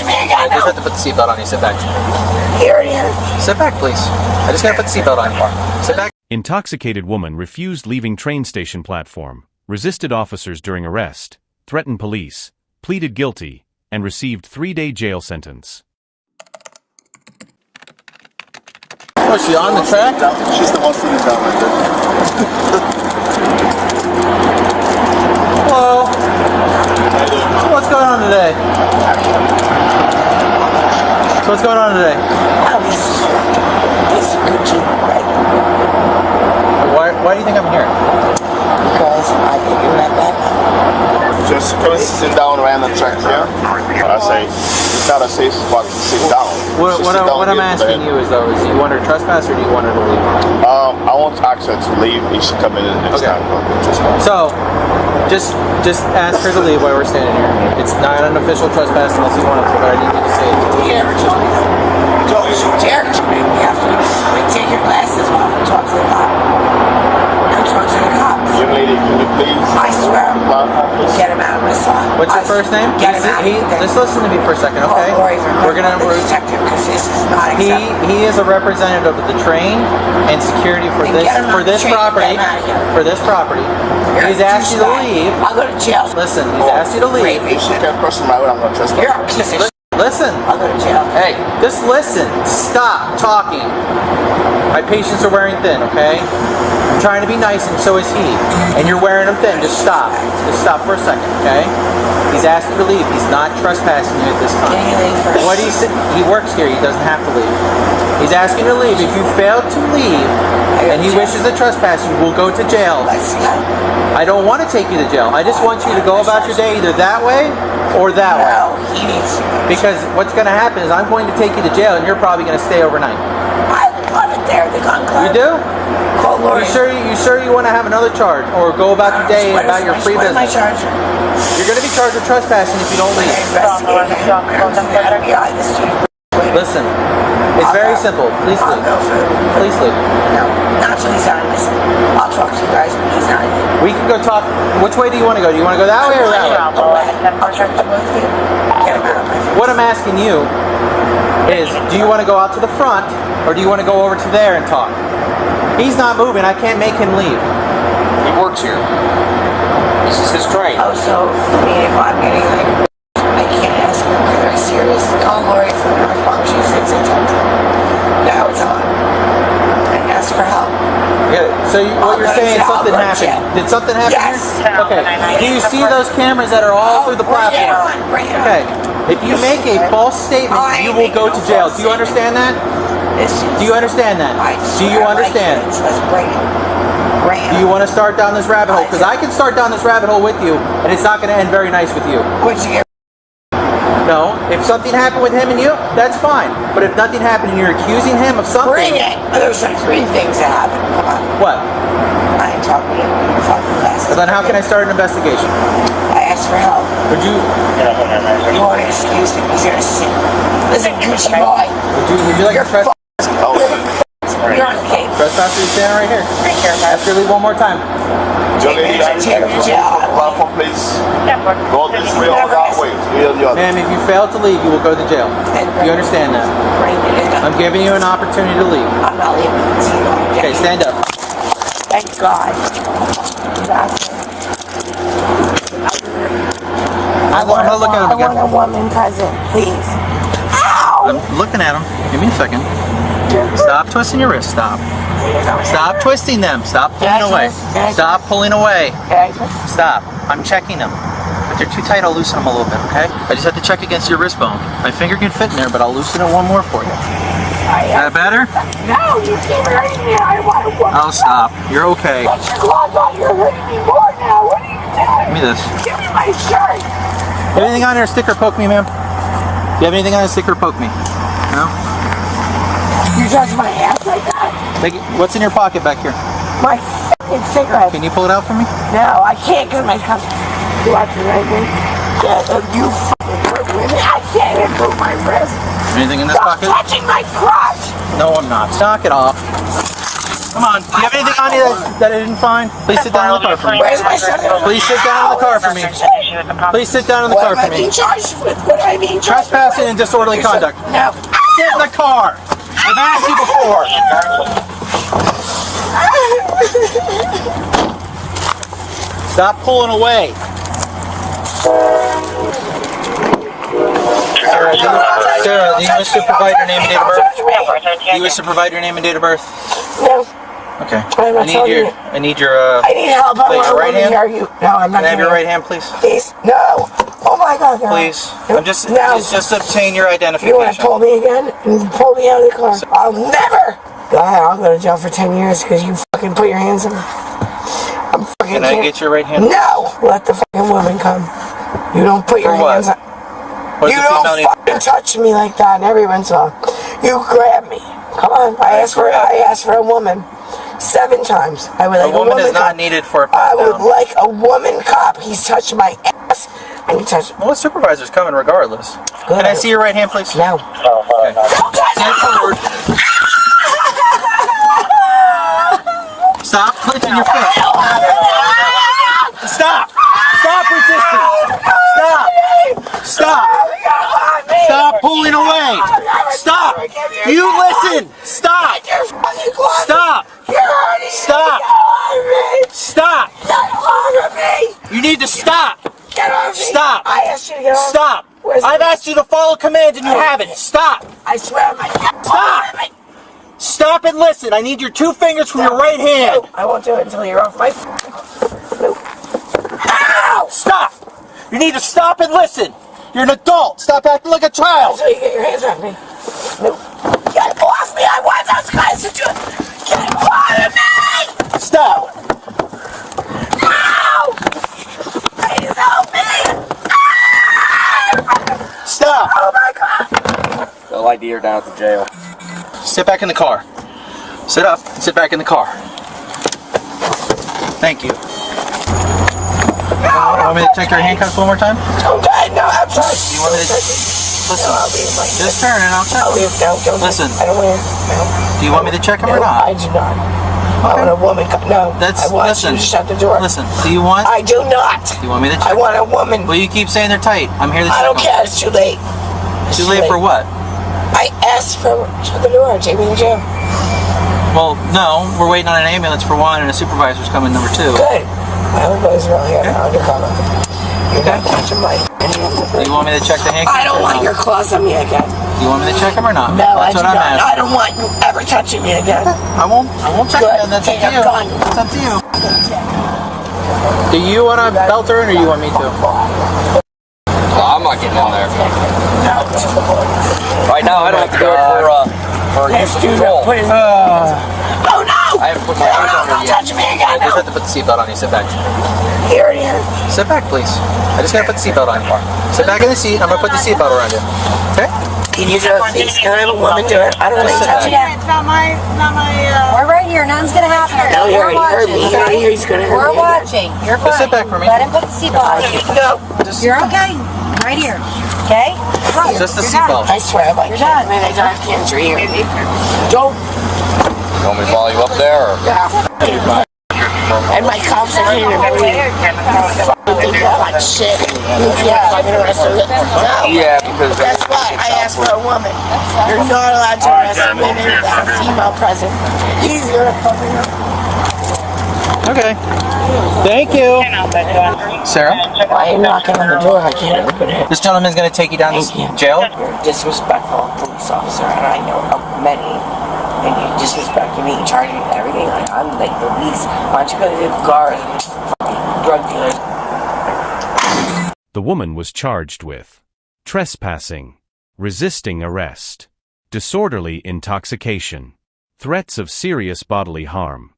touching me again. I just have to put the seatbelt on you. Sit back. Here. Sit back, please. I just gotta put the seatbelt on you. Sit back. Intoxicated woman refused leaving train station platform, resisted officers during arrest, threatened police, pleaded guilty, and received 3-day jail sentence. Was she on the track? She's the one sitting down right there. Hello. So what's going on today? This Gucci, right? Why do you think I'm here? Because I think you're not back up. Just come and sit down around the track here. I say, it's not a safe spot to sit down. What I'm asking you is though, is do you want her to trespass or do you want her to leave? I want to ask her to leave if she come in next time. So, just ask her to leave while we're standing here. It's not an official trespass unless you want to, but I need you to say it. You never told me that. Don't you dare to make me have to take your glasses off and talk to the cop. I'm talking to the cops. Young lady, can you please? I swear. Get him out of my son. What's your first name? Get him out of here. Just listen to me for a second, okay? We're detective because this is not acceptable. He is a representative of the train and security for this property. For this property. He's asked you to leave. I'll go to jail. Listen, he's asked you to leave. If she can't cross my way, I'm not trespassing. You're a piece of shit. Listen. I'll go to jail. Hey, just listen. Stop talking. My patients are wearing thin, okay? I'm trying to be nice and so is he. And you're wearing them thin. Just stop. Just stop for a second, okay? He's asked you to leave. He's not trespassing you at this time. Can you leave first? He works here. He doesn't have to leave. He's asking you to leave. If you fail to leave and he wishes to trespass you, we'll go to jail. Let's go. I don't want to take you to jail. I just want you to go about your day either that way or that way. No, he needs to. Because what's going to happen is I'm going to take you to jail and you're probably going to stay overnight. I love it there, the gun club. You do? Call Lori. You sure you want to have another charge or go about your day about your free business? What is my charge? You're going to be charged with trespassing if you don't leave. Listen, it's very simple. Please leave. Please leave. No, not until he's out of this. I'll talk to you guys when he's out of here. We can go talk. Which way do you want to go? Do you want to go that way or that way? I'll talk to both of you. Get him out of my face. What I'm asking you is, do you want to go out to the front or do you want to go over to there and talk? He's not moving. I can't make him leave. He works here. This is his train. Oh, so, I mean, if I'm getting like, I can't ask him if they're serious. Call Lori from North Palm. She says it's on. Now it's on. I ask for help. Yeah, so what you're saying is something happened. Did something happen Yes. here? Okay. Do you see those cameras that are all through the platform? Bring it on. Okay. If you make a false statement, you will go to jail. Do you understand that? Do you understand that? Do you understand? Let's bring it. Do you want to start down this rabbit hole? Because I can start down this rabbit hole with you, and it's not going to end very nice with you. What'd you get? No. If something happened with him and you, that's fine. But if nothing happened and you're accusing him of something... Bring it! There's like 3 things that happened. Come on. What? I ain't talking to you. You're fucking glasses. Then how can I start an investigation? I asked for help. Would you... You want to excuse him? He's gonna sit. Listen, Gucci boy. Would you like to press... You're on the case. Trespass is standing right here. Right here, After leave one more time. Young lady, Take me to jail. platform, please. Go this way or that way. Ma'am, if you fail to leave, you will go to jail. You understand that? Bring it in. I'm giving you an opportunity to leave. I'm not leaving. Okay, stand up. Thank God. I'm gonna look at him again. I want a woman present, please. Ow! I'm looking at him. Give me a second. Stop twisting your wrist. Stop. Stop twisting them. Stop pulling away. Stop pulling away. Stop. I'm checking them. If they're too tight, I'll loosen them a little bit, okay? I just have to check against your wrist bone. My finger can fit in there, but I'll loosen it one more for you. Is that better? No, you keep hurting me. I want a woman. Oh, stop. You're okay. Put your gloves on. You're hurting me more now. What are you doing? Give me this. Give me my shirt. You have anything on your sticker? Poke me, ma'am. You have anything on the sticker? Poke me. No? You touch my ass like that? What's in your pocket back here? My fucking cigarettes. Can you pull it out for me? No, I can't because my cuffs. You watch me right now? Yeah, you fucking hurt me. I can't even move my wrist. Anything in this Stop pocket? touching my crotch. No, I'm not. Knock it off. Come on. Do you have anything on you that I didn't find? Please sit down in the car for me. Where's my son? Please sit down in the car for me. Please sit down in the car What am I for me. being charged with? What am I being charged Trespassing with? and disorderly conduct. No. Sit in the car. I've asked you before. Stop pulling away. Sarah, do you wish to provide your name and date of birth? Do you wish to provide your name and date of birth? No. Okay. I'm not telling you. I need your I need help. I please, want your right hand? hear you. No, I'm not. Can I have your gonna- right hand, please? Please. No. Oh my God, girl. Please. I'm just No. just obtain your You want to identification. pull me again and pull me out of the car? I'll never. Go ahead. I'll go to jail for 10 years because you fucking put your hands on me. I'm fucking. Can I get your right hand? No. Let the fucking woman come. You don't put your For what? hands on. What does You the female don't need? fucking touch me like that. And every once in a while, you grab me. Come on. I asked for a woman 7 times. I would like A woman is cop. not needed for a I pat would down. like a woman cop. He's touched my ass. And he touched. Well, the supervisor's coming regardless. Good. Can I see your right hand, please? No. Okay. Stand forward. Stop clenching your fist. Stop! Stop resisting! Stop! Stop! Stop pulling away! Stop! You listen! Stop! Stop! Stop! Stop! You need to stop! Stop! I asked you to get off. Stop! I've asked you to follow commands and you haven't. Stop! I swear on my Stop! Stop and listen. I need your 2 fingers from your right hand. No, I won't do it until you're off my. No. Ow! Stop! You need to stop and listen. You're an adult. Stop acting like a child. So you get your hands off me. No. Get off me! I want those guys to do it. Get off of me! Stop. Ow! Please help me! Stop. Oh my God! They'll ID her down at the jail. Sit back in the car. Sit up and sit back in the car. Thank you. Want me to check your handcuffs one more time? Okay, no, I'm sorry. You want me to listen? No, I'll leave my. Just turn and I'll check. I'll leave. No, don't. Listen. I don't want to. No. Do you want me to check them or No, not? I do not. I want a woman. No. That's I want listen. you to shut the door. Listen. Do you want? I do not. Do you want me to check? I want a woman. Well, you keep saying they're tight. I'm here to check I don't them. care. It's too late. It's Too late for what? I asked for shut the door. Take me to jail. Well, no. We're waiting on an ambulance for 1 and a supervisor's coming number 2. Good. My own boys are all here. Undercover. You're not touching my. Do you want me to check the handcuffs? I don't or want no? your claws on me again. Do you want me to check them or not? No, That's I do what I'm not. I asking. don't want you ever touching me again. I won't check Good. them. That's up Take to a you. gun. It's up to you. Do you want to belt her in or do you want me to? I'm not getting on there. No. Right now, I don't have to do it for use of control. Put his. Oh no! I haven't put my hands on her Don't yet. touch me again. I just have to put the seatbelt on you. Sit back. Here, here. Sit back, please. I just gotta put the seatbelt on you. Sit back in the seat. I'm gonna put the seatbelt around you. Okay? Can you do it, please? Can I have a woman do it? I don't want to touch you. Yeah, it's not my, We're right here. Nothing's gonna happen. No, he We're already heard me. He already heard he's gonna hurt We're me. watching. You're fine. Just sit back for me. Let him put the seatbelt on. No. You're okay. Right here. Okay? Right. Just the You're done. seatbelt. I swear, if I You're can't, done. man, I don't can't hear. Don't. You want me to follow you up there? Or? And my cops are here to breathe. Fucking God, shit. You can't fucking arrest her. No. Yeah, because That's why I asked for a woman. You're not allowed to arrest a woman without a female present. He's gonna fucking up. Okay. Thank you. Sarah, Why are you knocking on the door? I can't open it. this gentleman's gonna take you down Thank you. to jail. You're a disrespectful police officer, and I know of many. And you disrespecting me, charging me with everything. Like, I'm like the least. Why don't you go to the guard and fucking drug dealers? The woman was charged with trespassing, resisting arrest, disorderly intoxication, threats of serious bodily harm,